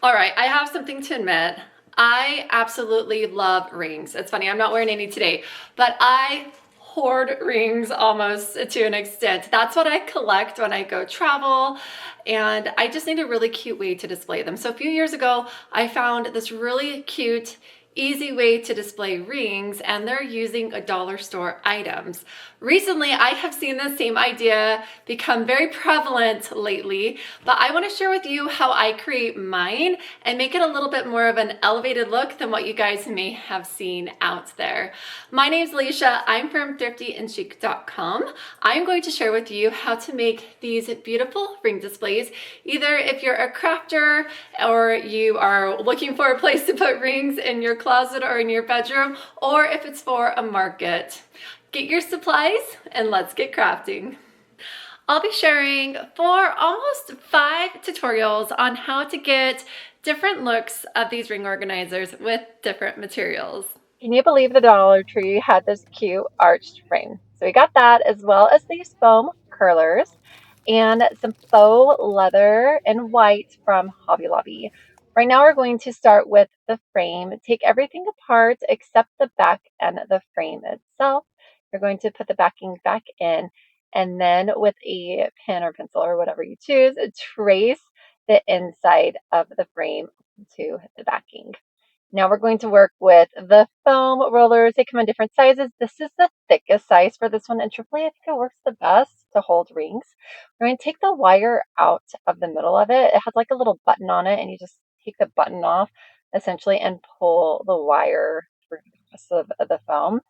All right, I have something to admit. I absolutely love rings. It's funny, I'm not wearing any today, but I hoard rings almost to an extent. That's what I collect when I go travel, and I just need a really cute way to display them. So a few years ago, I found this really cute easy way to display rings, and they're using a dollar store items. Recently, I have seen the same idea become very prevalent lately, but I want to share with you how I create mine and make it a little bit more of an elevated look than what you guys may have seen out there. My name is Leisha. I'm from thriftyandchic.com. I'm going to share with you how to make these beautiful ring displays, either if you're a crafter or you are looking for a place to put rings in your closet or in your bedroom, or if it's for a market. Get your supplies and let's get crafting. I'll be sharing 5 tutorials on how to get different looks of these ring organizers with different materials. Can you believe the Dollar Tree had this cute arched frame? So we got that as well as these foam curlers and some faux leather and white from Hobby Lobby. Right now we're going to start with the frame. Take everything apart except the back and the frame itself. You're going to put the backing back in and then with a pen or pencil or whatever you choose, trace the inside of the frame to the backing. Now we're going to work with the foam rollers. They come in different sizes. This is the thickest size for this one, and truthfully, I think it works the best to hold rings. We're going to take the wire out of the middle of it. It has like a little button on it, and you just take the button off essentially and pull the wire through the rest of the foam.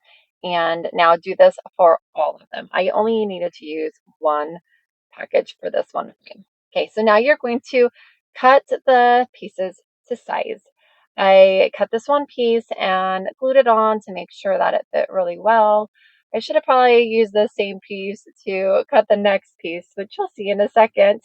And now do this for all of them. I only needed to use one package for this one frame. Okay, so now you're going to cut the pieces to size. I cut this one piece and glued it on to make sure that it fit really well. I should have probably used the same piece to cut the next piece, which you'll see in a second,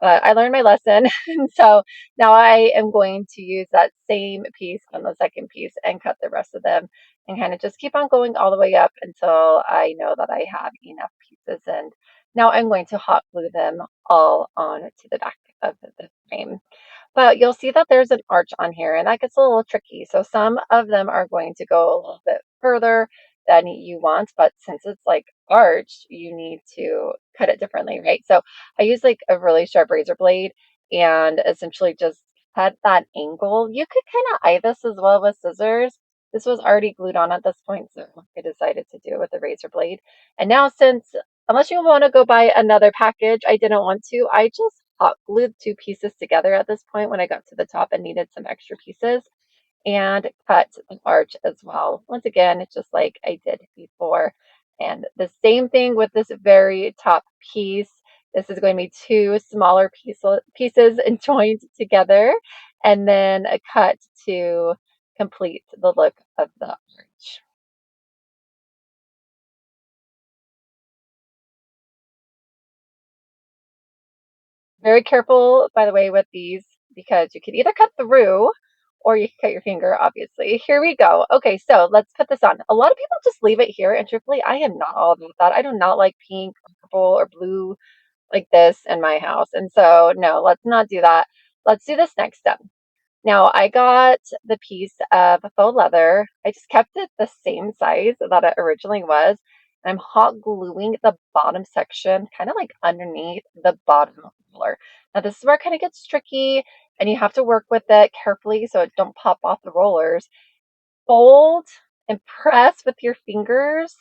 but I learned my lesson. And so now I am going to use that same piece on the second piece and cut the rest of them and kind of just keep on going all the way up until I know that I have enough pieces. And now I'm going to hot glue them all on to the back of the frame. But you'll see that there's an arch on here, and that gets a little tricky. So some of them are going to go a little bit further than you want, but since it's like arched, you need to cut it differently, right? So I use like a really sharp razor blade and essentially just cut that angle. You could kind of eye this as well with scissors. This was already glued on at this point, so I decided to do it with a razor blade. And now since, unless you want to go buy another package, I didn't want to, I just hot glued two pieces together at this point when I got to the top and needed some extra pieces and cut an arch as well. Once again, it's just like I did before. And the same thing with this very top piece. This is going to be two smaller pieces and joined together and then a cut to complete the look of the arch. Very careful, by the way, with these because you could either cut through or you can cut your finger, obviously. Here we go. Okay, so let's put this on. A lot of people just leave it here, and truthfully, I am not all about that. I do not like pink or purple or blue like this in my house. And so, no, let's not do that. Let's do this next step. Now, I got the piece of faux leather. I just kept it the same size that it originally was. And I'm hot gluing the bottom section, kind of like underneath the bottom roller. Now, this is where it kind of gets tricky, and you have to work with it carefully so it don't pop off the rollers. Fold and press with your fingers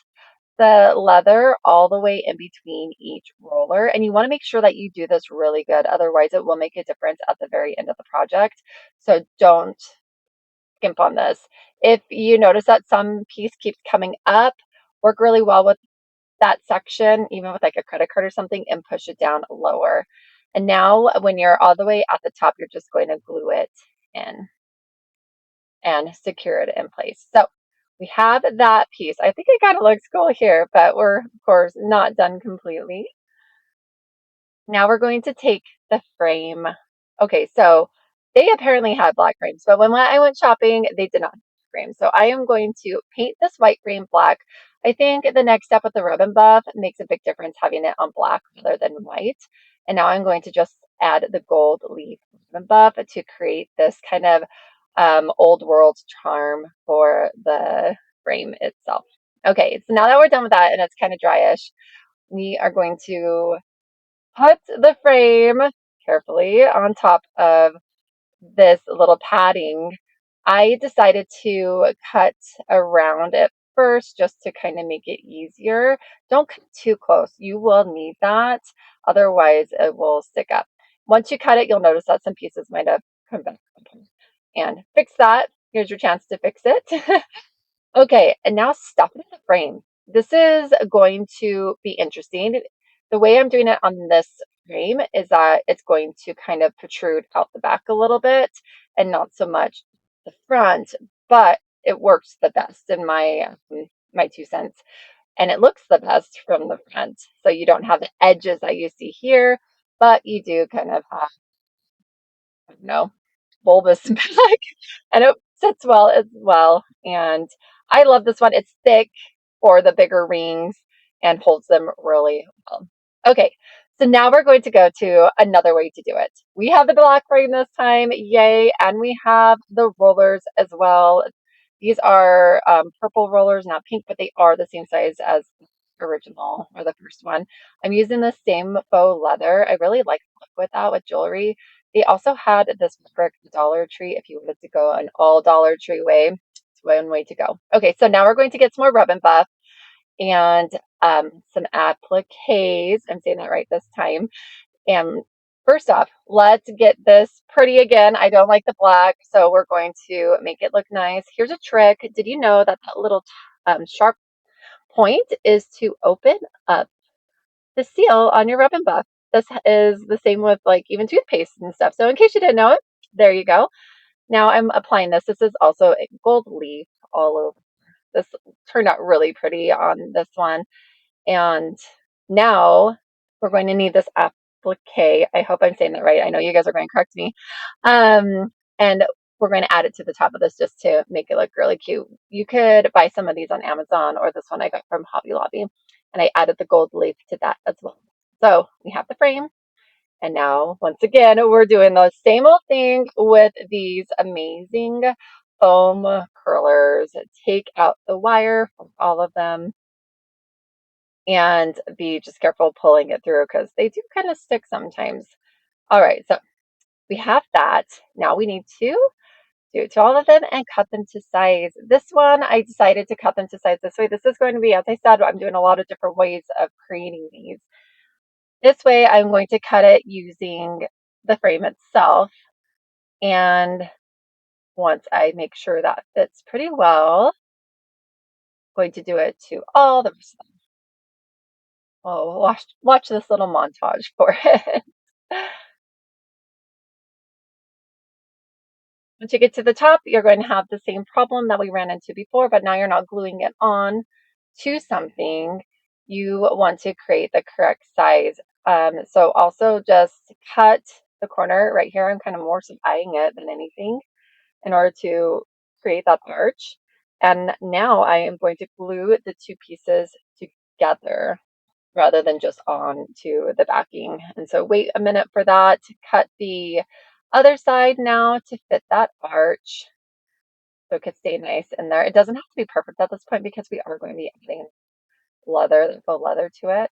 the leather all the way in between each roller. And you want to make sure that you do this really good. Otherwise, it will make a difference at the very end of the project. So don't skimp on this. If you notice that some piece keeps coming up, work really well with that section, even with like a credit card or something, and push it down lower. And now when you're all the way at the top, you're just going to glue it in and secure it in place. So we have that piece. I think it kind of looks cool here, but we're of course not done completely. Now we're going to take the frame. Okay, so they apparently had black frames, but when I went shopping, they did not have frames. So I am going to paint this white frame black. I think the next step with the ribbon buff makes a big difference having it on black rather than white. And now I'm going to just add the gold leaf ribbon buff to create this kind of old world charm for the frame itself. Okay, so now that we're done with that and it's kind of dryish, we are going to put the frame carefully on top of this little padding. I decided to cut around it first just to kind of make it easier. Don't cut too close. You will need that. Otherwise, it will stick up. Once you cut it, you'll notice that some pieces might have come back. And fix that. Here's your chance to fix it. Okay, and now stuff it in the frame. This is going to be interesting. The way I'm doing it on this frame is that it's going to kind of protrude out the back a little bit and not so much the front, but it works the best in my 2 cents. And it looks the best from the front. So you don't have the edges that you see here, but you do kind of have, I don't know, bulbous back, and it sits well as well. And I love this one. It's thick for the bigger rings and holds them really well. Okay, so now we're going to go to another way to do it. We have the black frame this time, yay, and we have the rollers as well. These are purple rollers, not pink, but they are the same size as the original or the first one. I'm using the same faux leather. I really like to look with that with jewelry. They also had this brick Dollar Tree if you wanted to go an all Dollar Tree way. It's one way to go. Okay, so now we're going to get some more rub and buff and some appliques. I'm saying that right this time. And first off, let's get this pretty again. I don't like the black, so we're going to make it look nice. Here's a trick. Did you know that that little sharp point is to open up the seal on your rub and buff? This is the same with like even toothpaste and stuff. So in case you didn't know it, there you go. Now I'm applying this. This is also a gold leaf all over. This turned out really pretty on this one. And now we're going to need this applique. I hope I'm saying that right. I know you guys are going to correct me. And we're going to add it to the top of this just to make it look really cute. You could buy some of these on Amazon, or this one I got from Hobby Lobby. And I added the gold leaf to that as well. So we have the frame. And now, once again, we're doing the same old thing with these amazing foam curlers. Take out the wire from all of them and be just careful pulling it through because they do kind of stick sometimes. All right, so we have that. Now we need to do it to all of them and cut them to size. This one, I decided to cut them to size this way. This is going to be, as I said, I'm doing a lot of different ways of creating these. This way, I'm going to cut it using the frame itself. And once I make sure that fits pretty well, I'm going to do it to all the rest of them. Oh, watch this little montage for it. Once you get to the top, you're going to have the same problem that we ran into before, but now you're not gluing it on to something. You want to create the correct size. So also just cut the corner right here. I'm kind of more so eyeing it than anything in order to create that arch. And now I am going to glue the two pieces together rather than just on to the backing. And so wait a minute for that. Cut the other side now to fit that arch so it could stay nice in there. It doesn't have to be perfect at this point because we are going to be adding leather, faux leather to it.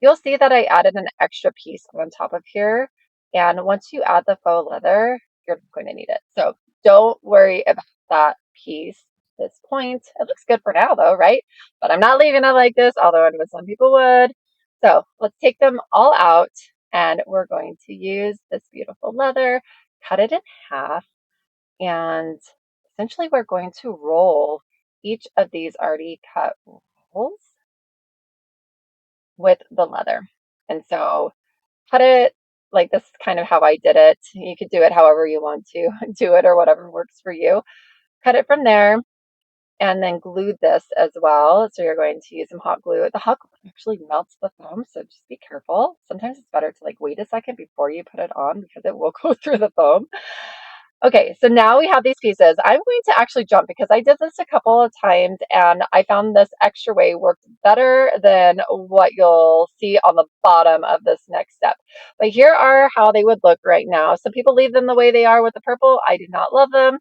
You'll see that I added an extra piece on top of here. And once you add the faux leather, you're going to need it. So don't worry about that piece at this point. It looks good for now though, right? But I'm not leaving it like this, although I know some people would. So let's take them all out and we're going to use this beautiful leather, cut it in half, and essentially we're going to roll each of these already cut rolls with the leather. And so cut it like this is kind of how I did it. You could do it however you want to do it or whatever works for you. Cut it from there and then glue this as well. So you're going to use some hot glue. The hot glue actually melts the foam, so just be careful. Sometimes it's better to like wait a second before you put it on because it will go through the foam. Okay, so now we have these pieces. I'm going to actually jump because I did this a couple of times and I found this extra way worked better than what you'll see on the bottom of this next step. But here are how they would look right now. Some people leave them the way they are with the purple. I do not love them,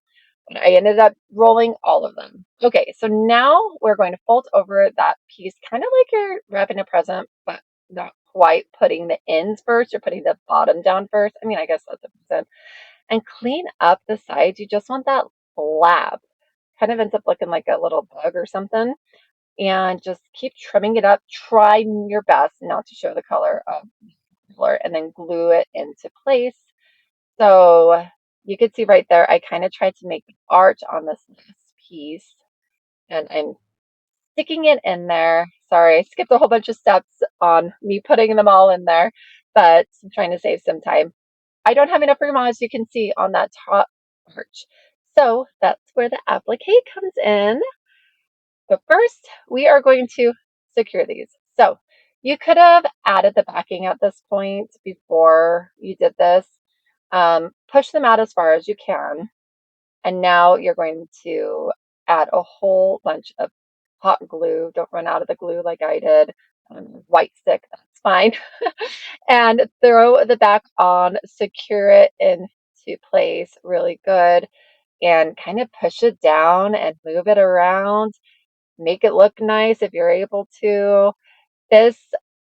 but I ended up rolling all of them. Okay, so now we're going to fold over that piece, kind of like you're wrapping a present, but not quite putting the ends first. You're putting the bottom down first. I mean, I guess that's a present and clean up the sides. You just want that flab. Kind of ends up looking like a little bug or something. And just keep trimming it up. Try your best not to show the color of the color and then glue it into place. So you can see right there, I kind of tried to make an arch on this last piece and I'm sticking it in there. Sorry, I skipped a whole bunch of steps on me putting them all in there, but I'm trying to save some time. I don't have enough room, as you can see, on that top arch. So that's where the applique comes in. But first, we are going to secure these. So you could have added the backing at this point before you did this. Push them out as far as you can. And now you're going to add a whole bunch of hot glue. Don't run out of the glue like I did. White stick, that's fine. And throw the back on, secure it into place really good, and kind of push it down and move it around. Make it look nice if you're able to. This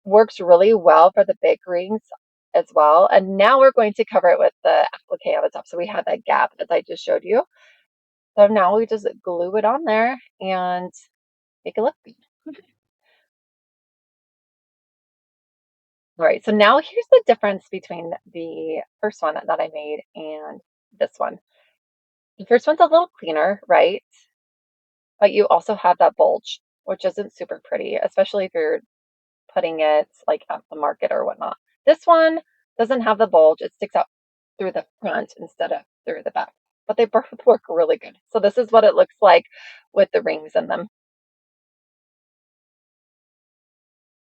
works really well for the big rings as well. And now we're going to cover it with the applique on the top. So we have that gap as I just showed you. So now we just glue it on there and make it look good. All right, so now here's the difference between the first one that I made and this one. The first one's a little cleaner, right? But you also have that bulge, which isn't super pretty, especially if you're putting it like at the market or whatnot. This one doesn't have the bulge. It sticks out through the front instead of through the back. But they both work really good. So this is what it looks like with the rings in them.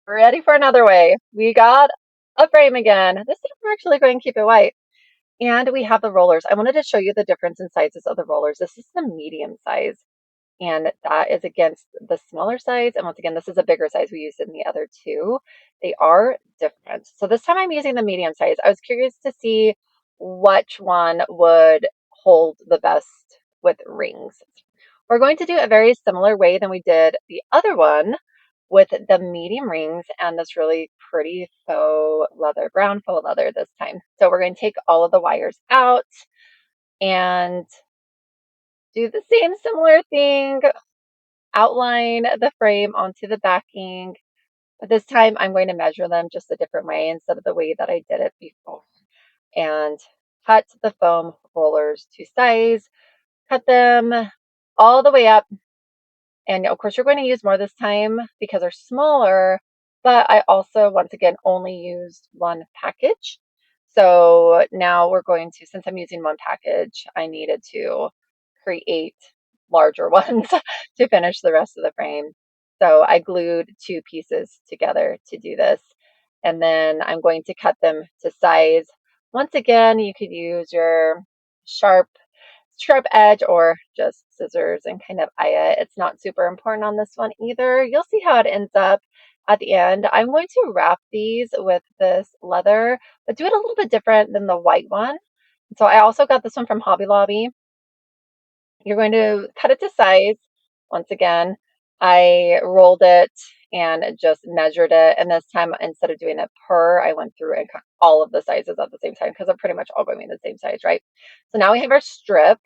Ready for another way. We got a frame again. This time we're actually going to keep it white. And we have the rollers. I wanted to show you the difference in sizes of the rollers. This is the medium size, and that is against the smaller size. And once again, this is a bigger size we used in the other two. They are different. So this time I'm using the medium size. I was curious to see which one would hold the best with rings. We're going to do a very similar way than we did the other one with the medium rings and this really pretty faux leather, brown faux leather this time. So we're going to take all of the wires out and do the same similar thing, outline the frame onto the backing. But this time I'm going to measure them just a different way instead of the way that I did it before. And cut the foam rollers to size, cut them all the way up. And of course, you're going to use more this time because they're smaller, but I also, once again, only used one package. So now we're going to, since I'm using one package, I needed to create larger ones to finish the rest of the frame. So I glued two pieces together to do this. And then I'm going to cut them to size. Once again, you could use your sharp edge or just scissors and kind of eye it. It's not super important on this one either. You'll see how it ends up at the end. I'm going to wrap these with this leather, but do it a little bit different than the white one. So I also got this one from Hobby Lobby. You're going to cut it to size. Once again, I rolled it and just measured it. And this time, instead of doing it per, I went through and cut all of the sizes at the same time because they're pretty much all going to be the same size, right? So now we have our strip,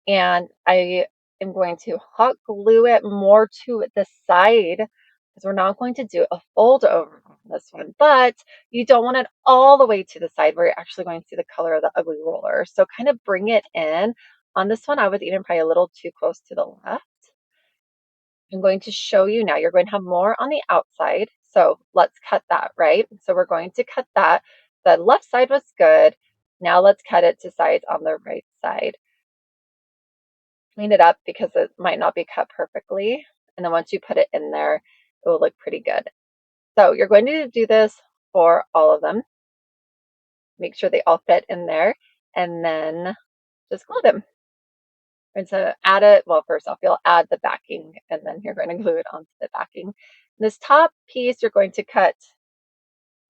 and I am going to hot glue it more to the side because we're not going to do a fold over on this one, but you don't want it all the way to the side where you're actually going to see the color of the ugly roller. So kind of bring it in. On this one, I was even probably a little too close to the left. I'm going to show you now. You're going to have more on the outside. So let's cut that, right? So we're going to cut that. The left side was good. Now let's cut it to size on the right side. Clean it up because it might not be cut perfectly. And then once you put it in there, it will look pretty good. So you're going to do this for all of them. Make sure they all fit in there. And then just glue them. And to add it, well, first off, you'll add the backing and then you're going to glue it onto the backing. This top piece, you're going to cut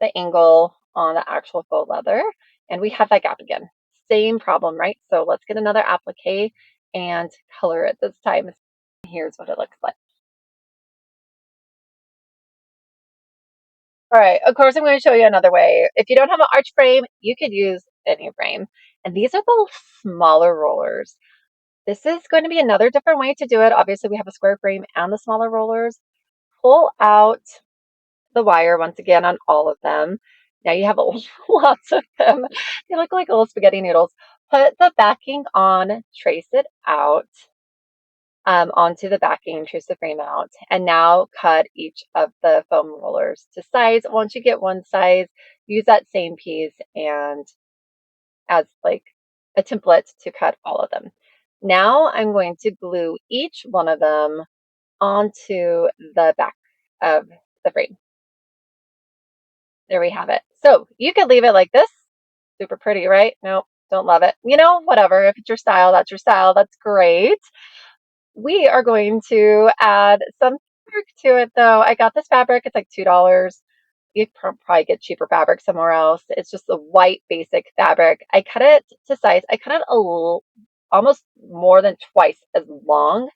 the angle on the actual faux leather, and we have that gap again. Same problem, right? So let's get another applique and color it this time. Here's what it looks like. All right, of course, I'm going to show you another way. If you don't have an arch frame, you could use any frame. And these are the smaller rollers. This is going to be another different way to do it. Obviously, we have a square frame and the smaller rollers. Pull out the wire once again on all of them. Now you have lots of them. They look like little spaghetti noodles. Put the backing on, trace it out onto the backing, trace the frame out, and now cut each of the foam rollers to size. Once you get one size, use that same piece and as like a template to cut all of them. Now I'm going to glue each one of them onto the back of the frame. There we have it. So you could leave it like this. Super pretty, right? Nope, don't love it. You know, whatever. If it's your style, that's your style. That's great. We are going to add some fabric to it though. I got this fabric. It's like $2. You probably get cheaper fabric somewhere else. It's just a white basic fabric. I cut it to size. I cut it a little, almost more than twice as long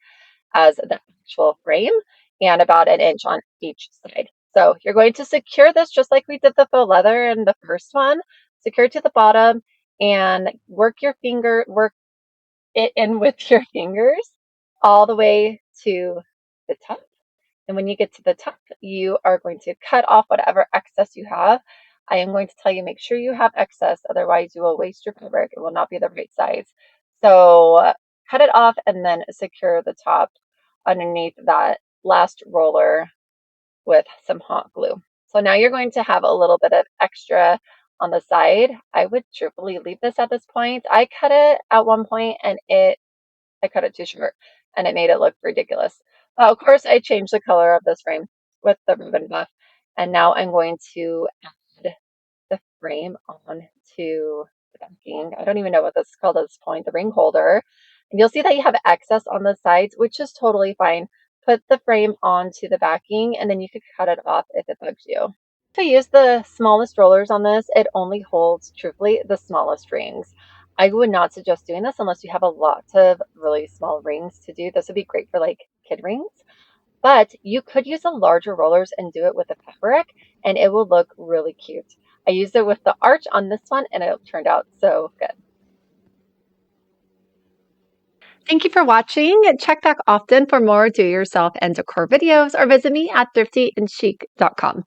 as the actual frame and about an inch on each side. So you're going to secure this just like we did the faux leather in the first one. Secure to the bottom and work it in with your fingers all the way to the top. And when you get to the top, you are going to cut off whatever excess you have. I am going to tell you, make sure you have excess, otherwise you will waste your fabric. It will not be the right size. So cut it off and then secure the top underneath that last roller with some hot glue. So now you're going to have a little bit of extra on the side. I would truthfully leave this at this point. I cut it at one point and I cut it too short and it made it look ridiculous. Of course, I changed the color of this frame with the ribbon buff, and now I'm going to add the frame onto the backing. I don't even know what this is called at this point, the ring holder. And you'll see that you have excess on the sides, which is totally fine. Put the frame onto the backing, and then you could cut it off if it bugs you. To use the smallest rollers on this, it only holds, truthfully, the smallest rings. I would not suggest doing this unless you have a lot of really small rings to do. This would be great for like kid rings, but you could use the larger rollers and do it with the fabric and it will look really cute. I used it with the arch on this one and it turned out so good. Thank you for watching. Check back often for more do-it-yourself and decor videos or visit me at thriftyandchic.com.